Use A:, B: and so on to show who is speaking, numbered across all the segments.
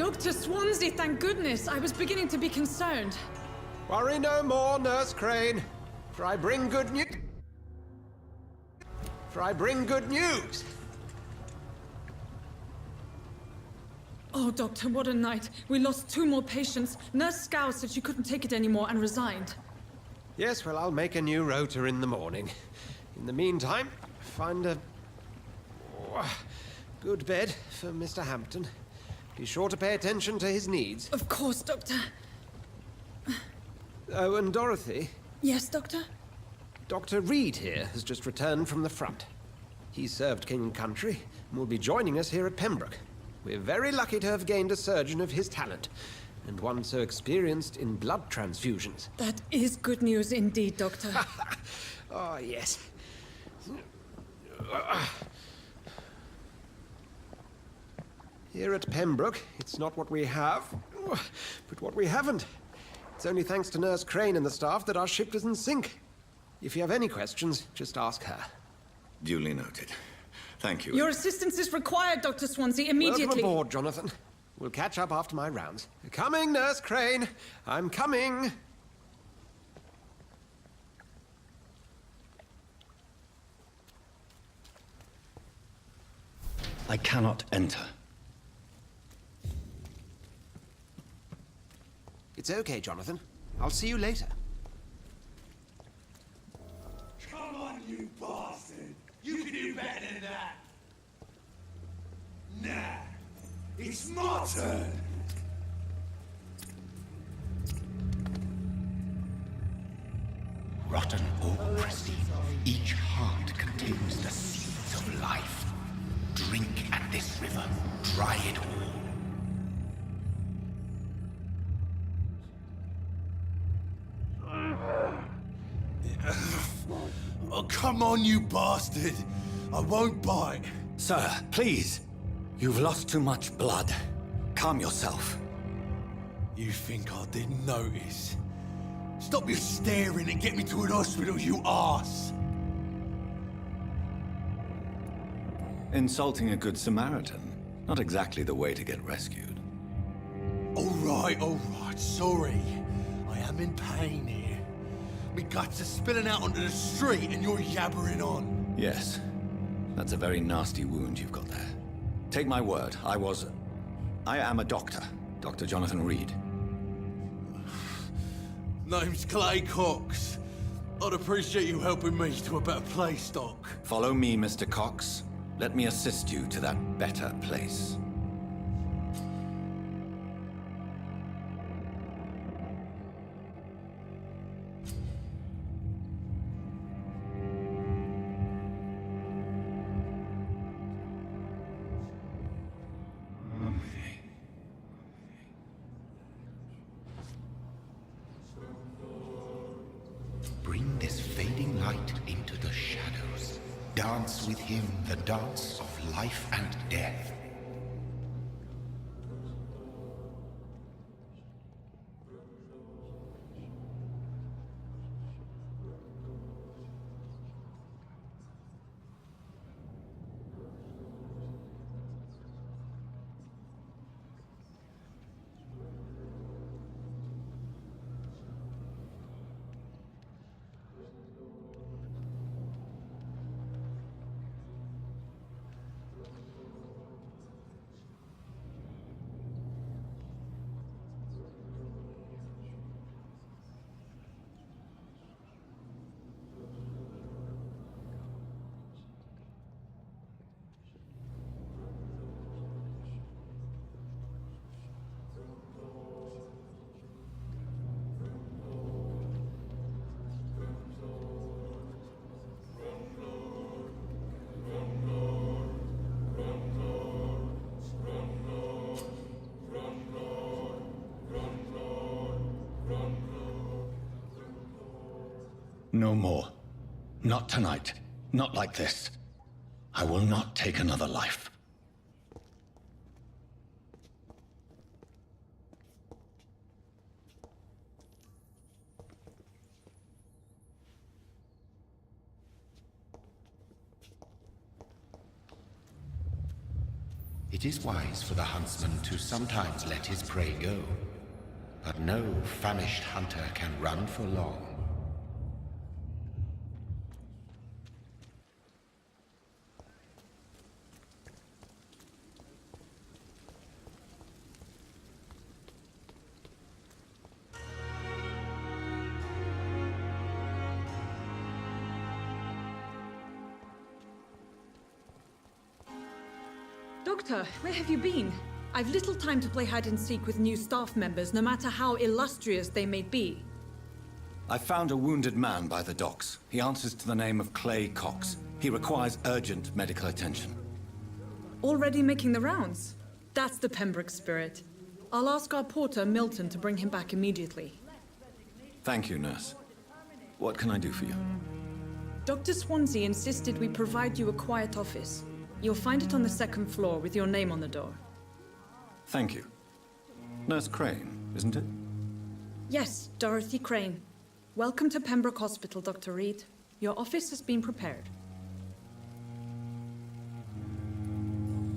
A: Dr. Swansea, thank goodness. I was beginning to be concerned.
B: Worry no more, Nurse Crane, for I bring good news.
A: Oh, Doctor, what a night. We lost 2 more patients. Nurse Scow said she couldn't take it anymore and resigned.
B: Yes, well, I'll make a new rota in the morning. In the meantime, find a good bed for Mr. Hampton. Be sure to pay attention to his needs.
A: Of course, Doctor.
B: Oh, and Dorothy?
A: Yes, Doctor?
B: Dr. Reed here has just returned from the front. He served King and Country and will be joining us here at Pembroke. We're very lucky to have gained a surgeon of his talent, and one so experienced in blood transfusions.
A: That is good news indeed, Doctor.
B: Oh, yes. Here at Pembroke, it's not what we have, but what we haven't. It's only thanks to Nurse Crane and the staff that our ship doesn't sink. If you have any questions, just ask her.
C: Duly noted. Thank you.
A: Your assistance is required, Dr. Swansea, immediately.
B: Welcome aboard, Jonathan. We'll catch up after my rounds. Coming, Nurse Crane. I'm coming.
D: I cannot enter.
B: It's okay, Jonathan. I'll see you later.
E: Come on, you bastard! You can do better than that! Nah, it's my turn!
F: Rotten or pristine, each heart contains the seeds of life. Drink at this river, try it all.
E: Oh, come on, you bastard! I won't bite!
D: Sir, please. You've lost too much blood. Calm yourself.
E: You think I didn't notice? Stop your staring and get me to an hospital, you arse!
D: Insulting a good Samaritan. Not exactly the way to get rescued.
E: Alright, sorry. I am in pain here. Me guts are spilling out onto the street and you're yabbering on.
D: Yes. That's a very nasty wound you've got there. Take my word, I am a doctor. Dr. Jonathan Reed.
E: Name's Clay Cox. I'd appreciate you helping me to a better place, Doc.
D: Follow me, Mr. Cox. Let me assist you to that better place.
F: Bring this fading light into the shadows. Dance with him the dance of life and death.
D: No more. Not tonight. Not like this. I will not take another life.
F: It is wise for the huntsman to sometimes let his prey go, but no famished hunter can run for long.
A: Doctor, where have you been? I've little time to play hide and seek with new staff members, no matter how illustrious they may be.
D: I found a wounded man by the docks. He answers to the name of Clay Cox. He requires urgent medical attention.
A: Already making the rounds? That's the Pembroke spirit. I'll ask our porter, Milton, to bring him back immediately.
D: Thank you, nurse. What can I do for you?
A: Dr. Swansea insisted we provide you a quiet office. You'll find it on the second floor with your name on the door.
D: Thank you. Nurse Crane, isn't it?
A: Yes, Dorothy Crane. Welcome to Pembroke Hospital, Dr. Reed. Your office has been prepared.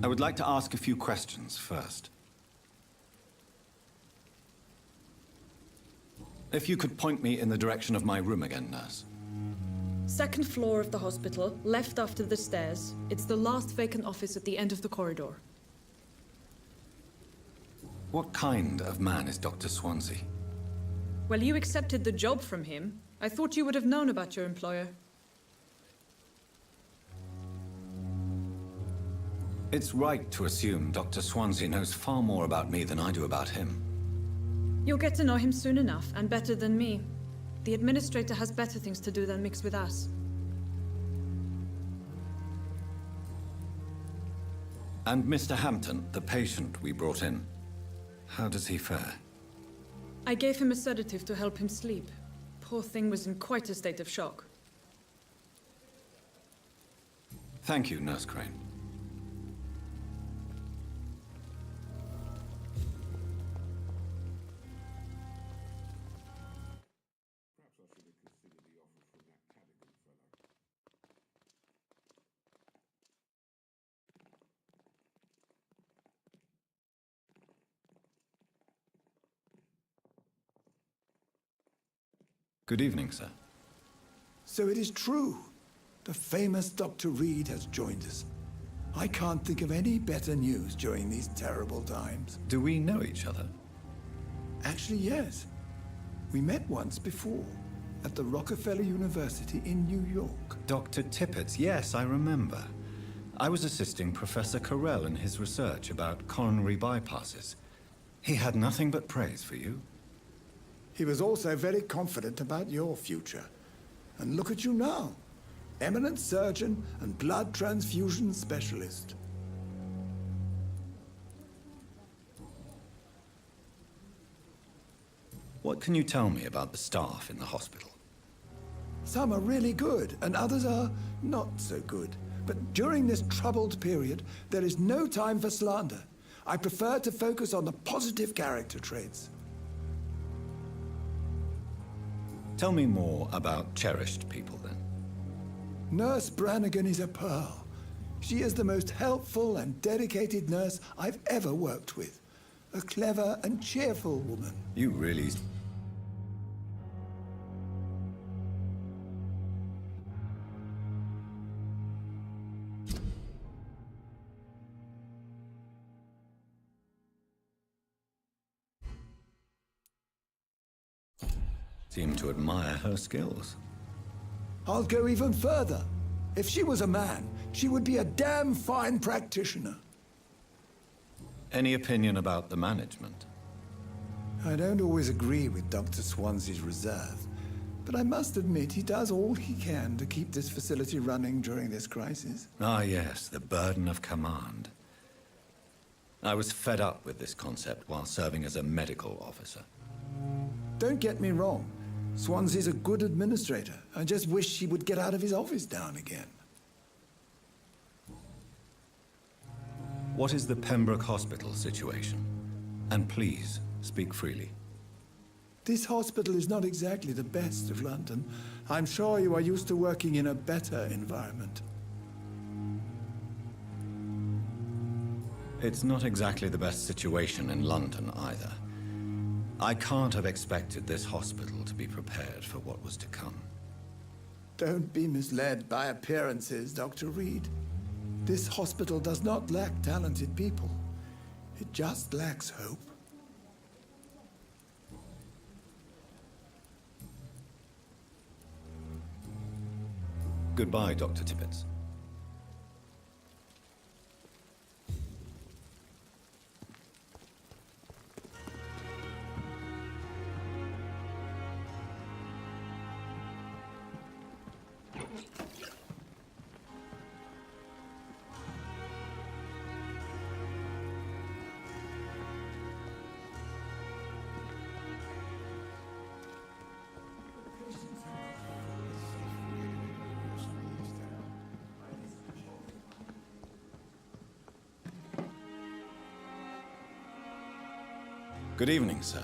D: I would like to ask a few questions first. If you could point me in the direction of my room again, nurse.
A: Second floor of the hospital, left after the stairs. It's the last vacant office at the end of the corridor.
D: What kind of man is Dr. Swansea?
A: Well, you accepted the job from him. I thought you would have known about your employer.
D: It's right to assume Dr. Swansea knows far more about me than I do about him.
A: You'll get to know him soon enough, and better than me. The administrator has better things to do than mix with us.
D: And Mr. Hampton, the patient we brought in, how does he fare?
A: I gave him a sedative to help him sleep. Poor thing was in quite a state of shock.
D: Thank you, Nurse Crane. Good evening, sir.
G: So it is true. The famous Dr. Reed has joined us. I can't think of any better news during these terrible times.
D: Do we know each other?
G: Actually, yes. We met once before, at the Rockefeller University in New York.
D: Dr. Tippett's, yes, I remember. I was assisting Professor Carell in his research about coronary bypasses. He had nothing but praise for you.
G: He was also very confident about your future. And look at you now. Eminent surgeon and blood transfusion specialist.
D: What can you tell me about the staff in the hospital?
G: Some are really good, and others are not so good. But during this troubled period, there is no time for slander. I prefer to focus on the positive character traits.
D: Tell me more about cherished people, then.
G: Nurse Brannigan is a pearl. She is the most helpful and dedicated nurse I've ever worked with. A clever and cheerful woman.
D: You really... seem to admire her skills.
G: I'll go even further. If she was a man, she would be a damn fine practitioner.
D: Any opinion about the management?
G: I don't always agree with Dr. Swansea's reserve, but I must admit he does all he can to keep this facility running during this crisis.
D: Ah, yes, the burden of command. I was fed up with this concept while serving as a medical officer.
G: Don't get me wrong. Swansea's a good administrator. I just wish he would get out of his office now and again.
D: What is the Pembroke Hospital situation? And please, speak freely.
G: This hospital is not exactly the best of London. I'm sure you are used to working in a better environment.
D: It's not exactly the best situation in London either. I can't have expected this hospital to be prepared for what was to come.
G: Don't be misled by appearances, Dr. Reed. This hospital does not lack talented people. It just lacks hope.
D: Goodbye, Dr. Tibbets. Good evening, sir.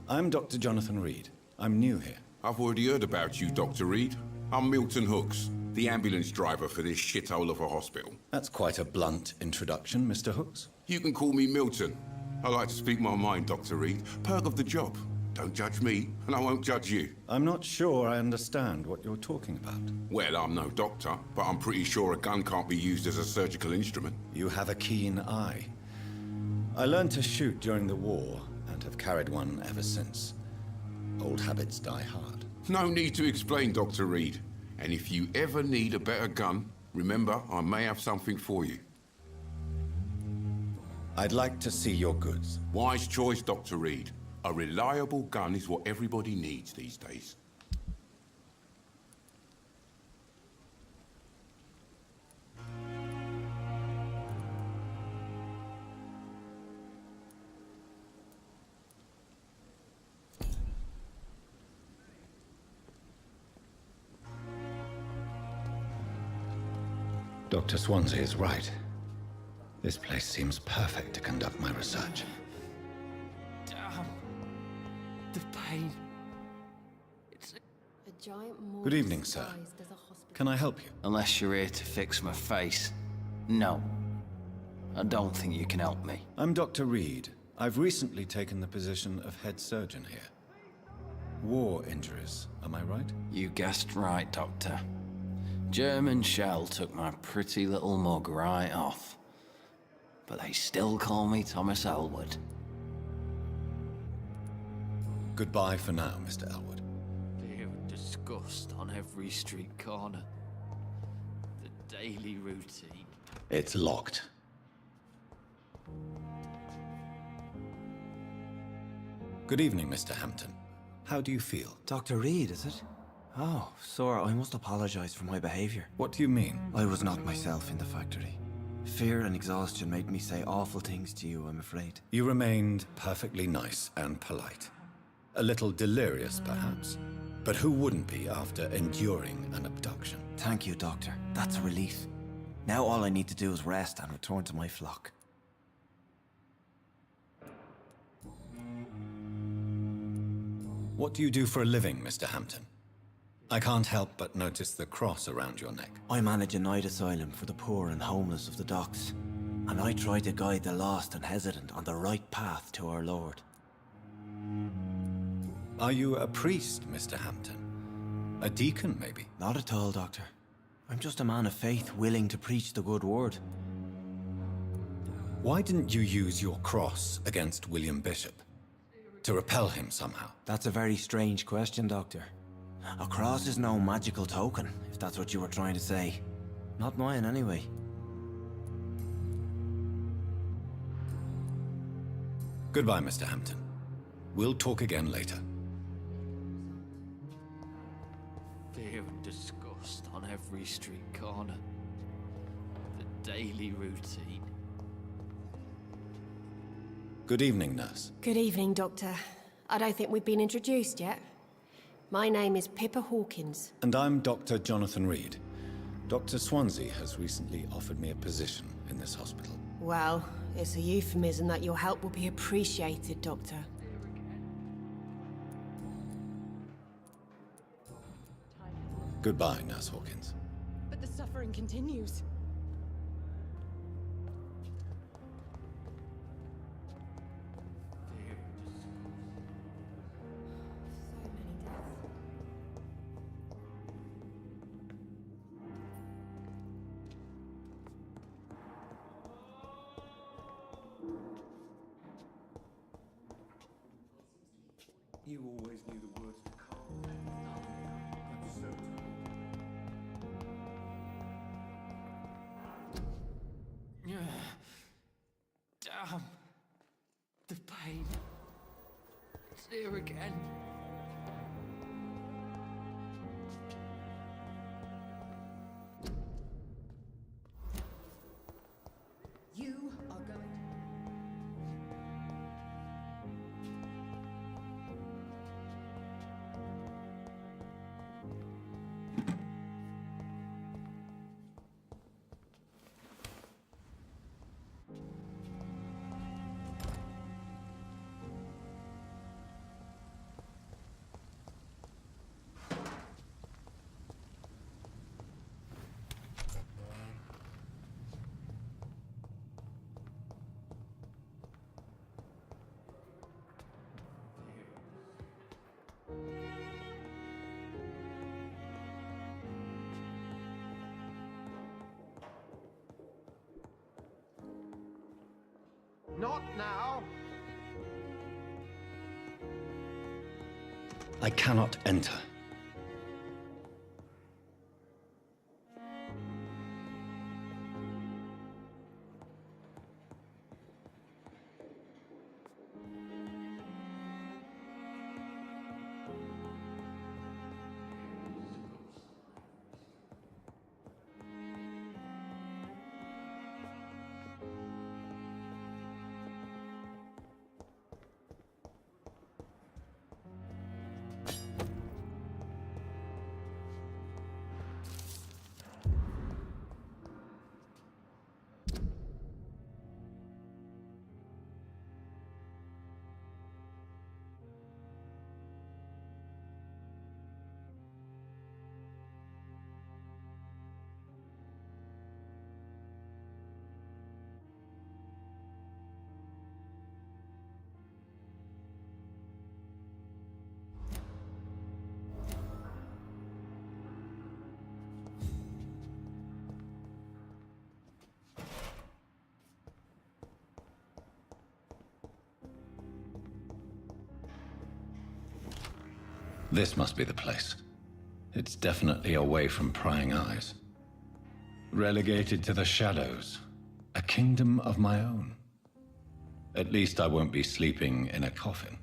D: I'm Dr. Jonathan Reed. I'm new here.
H: I've already heard about you, Dr. Reed. I'm Milton Hooks, the ambulance driver for this shithole of a hospital.
D: That's quite a blunt introduction, Mr. Hooks.
H: You can call me Milton. I like to speak my mind, Dr. Reed. Perk of the job. Don't judge me, and I won't judge you.
D: I'm not sure I understand what you're talking about.
H: Well, I'm no doctor, but I'm pretty sure a gun can't be used as a surgical instrument.
D: You have a keen eye. I learned to shoot during the war, and have carried one ever since. Old habits die hard.
H: No need to explain, Dr. Reed. And if you ever need a better gun, remember, I may have something for you.
D: I'd like to see your goods.
H: Wise choice, Dr. Reed. A reliable gun is what everybody needs these days.
D: Dr. Swansea is right. This place seems perfect to conduct my research.
I: Damn. The pain. It's
J: A giant
D: Good evening, sir. Can I help you?
I: Unless you're here to fix my face. No. I don't think you can help me.
D: I'm Dr. Reed. I've recently taken the position of head surgeon here. War injuries, am I right?
I: You guessed right, Doctor. German shell took my pretty little mug right off. But they still call me Thomas Elwood.
D: Goodbye for now, Mr. Elwood.
I: Fear and disgust on every street corner. The daily routine.
D: It's locked. Good evening, Mr. Hampton. How do you feel?
K: Dr. Reed, is it? Oh, sir, I must apologize for my behavior.
D: What do you mean?
K: I was not myself in the factory. Fear and exhaustion made me say awful things to you, I'm afraid.
D: You remained perfectly nice and polite. A little delirious, perhaps. But who wouldn't be after enduring an abduction?
K: Thank you, Doctor. That's a relief. Now all I need to do is rest and return to my flock.
D: What do you do for a living, Mr. Hampton? I can't help but notice the cross around your neck.
K: I manage a night asylum for the poor and homeless of the docks. And I try to guide the lost and hesitant on the right path to our Lord.
D: Are you a priest, Mr. Hampton? A deacon, maybe?
K: Not at all, Doctor. I'm just a man of faith willing to preach the good word.
D: Why didn't you use your cross against William Bishop? To repel him somehow?
K: That's a very strange question, Doctor. A cross is no magical token, if that's what you were trying to say. Not mine, anyway.
D: Goodbye, Mr. Hampton. We'll talk again later.
I: Fear and disgust on every street corner. The daily routine.
D: Good evening, nurse.
J: Good evening, Doctor. I don't think we've been introduced yet. My name is Pippa Hawkins.
D: And I'm Dr. Jonathan Reed. Dr. Swansea has recently offered me a position in this hospital.
J: Well, it's a euphemism that your help will be appreciated, Doctor.
D: Goodbye, Nurse Hawkins.
A: But the suffering continues.
D: You always knew the words to come. I'm so
I: Damn. The pain. It's here again.
A: You are going.
B: Not now.
D: I cannot enter. This must be the place. It's definitely away from prying eyes. Relegated to the shadows. A kingdom of my own. At least I won't be sleeping in a coffin.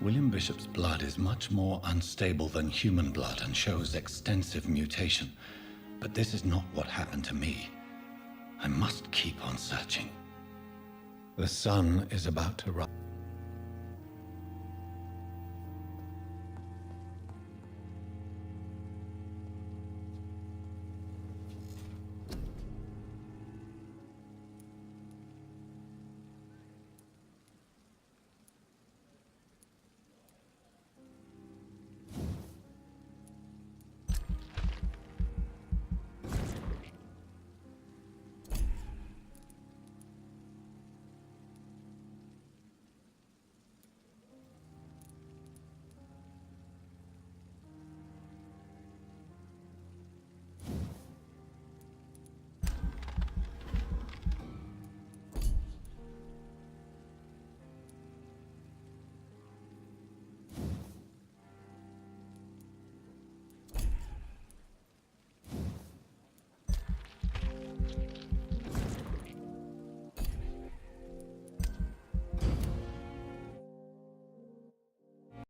D: William Bishop's blood is much more unstable than human blood and shows extensive mutation. But this is not what happened to me. I must keep on searching. The sun is about to rise.